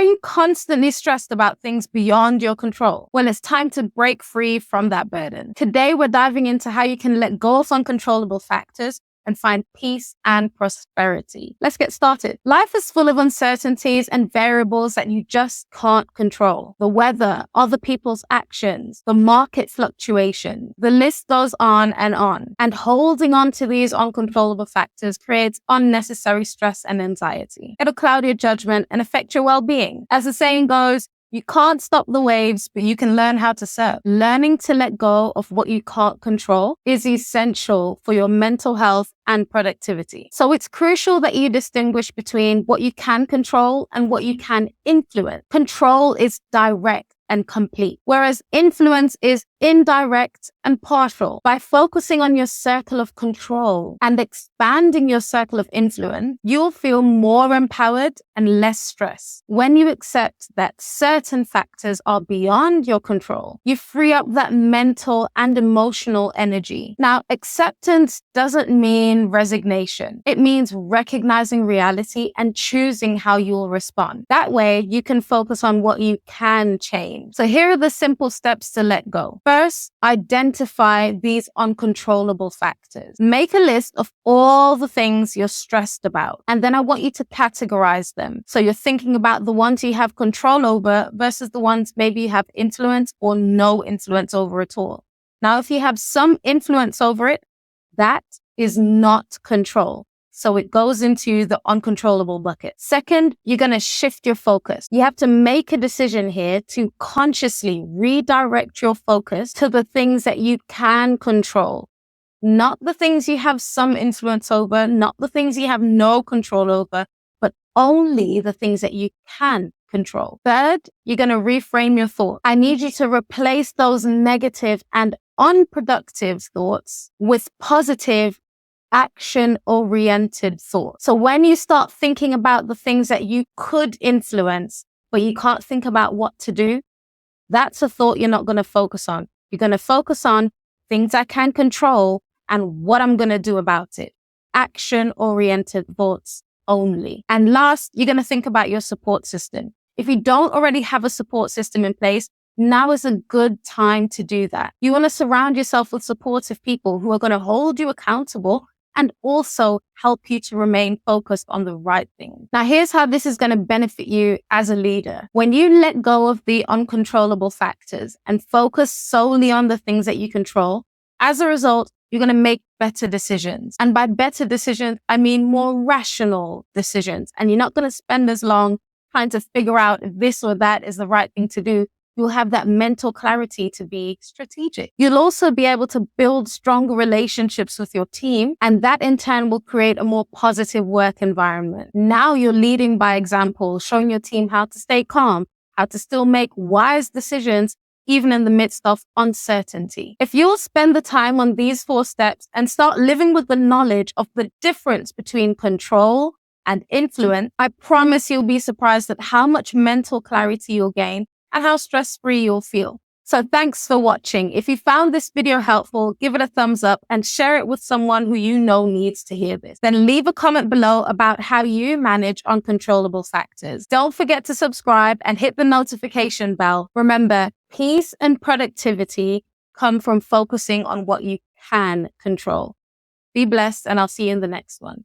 Are you constantly stressed about things beyond your control? Well, it's time to break free from that burden. Today, we're diving into how you can let go of uncontrollable factors and find peace and prosperity. Let's get started. Life is full of uncertainties and variables that you just can't control. The weather, other people's actions, the market fluctuation. The list goes on. And holding on to these uncontrollable factors creates unnecessary stress and anxiety. It'll cloud your judgment and affect your well-being. As the saying goes, you can't stop the waves, but you can learn how to surf. Learning to let go of what you can't control is essential for your mental health and productivity. So it's crucial that you distinguish between what you can control and what you can influence. Control is direct and complete, whereas influence is indirect and partial. By focusing on your circle of control and expanding your circle of influence, you'll feel more empowered and less stressed. When you accept that certain factors are beyond your control, you free up that mental and emotional energy. Now, acceptance doesn't mean resignation. It means recognizing reality and choosing how you'll respond. That way, you can focus on what you can change. So here are the simple steps to let go. First, identify these uncontrollable factors. Make a list of all the things you're stressed about, and then I want you to categorize them. So you're thinking about the ones you have control over versus the ones maybe you have influence or no influence over at all. Now, if you have some influence over it, that is not control. So it goes into the uncontrollable bucket. Second, you're going to shift your focus. You have to make a decision here to consciously redirect your focus to the things that you can control, not the things you have some influence over, not the things you have no control over, but only the things that you can control. Third, you're going to reframe your thoughts. I need you to replace those negative and unproductive thoughts with positive, action-oriented thoughts. So when you start thinking about the things that you could influence, but you can't think about what to do, that's a thought you're not going to focus on. You're going to focus on things I can control and what I'm going to do about it. Action-oriented thoughts only. And last, you're going to think about your support system. If you don't already have a support system in place, now is a good time to do that. You want to surround yourself with supportive people who are going to hold you accountable and also help you to remain focused on the right thing. Now, here's how this is going to benefit you as a leader. When you let go of the uncontrollable factors and focus solely on the things that you control, as a result, you're going to make better decisions. And by better decisions, I mean more rational decisions. And you're not going to spend as long trying to figure out if this or that is the right thing to do. You'll have that mental clarity to be strategic. You'll also be able to build stronger relationships with your team, and that in turn will create a more positive work environment. Now you're leading by example, showing your team how to stay calm, how to still make wise decisions, even in the midst of uncertainty. If you'll spend the time on these 4 steps and start living with the knowledge of the difference between control and influence, I promise you'll be surprised at how much mental clarity you'll gain and how stress-free you'll feel. So thanks for watching. If you found this video helpful, give it a thumbs up and share it with someone who you know needs to hear this. Then leave a comment below about how you manage uncontrollable factors. Don't forget to subscribe and hit the notification bell. Remember, peace and productivity come from focusing on what you can control. Be blessed, and I'll see you in the next one.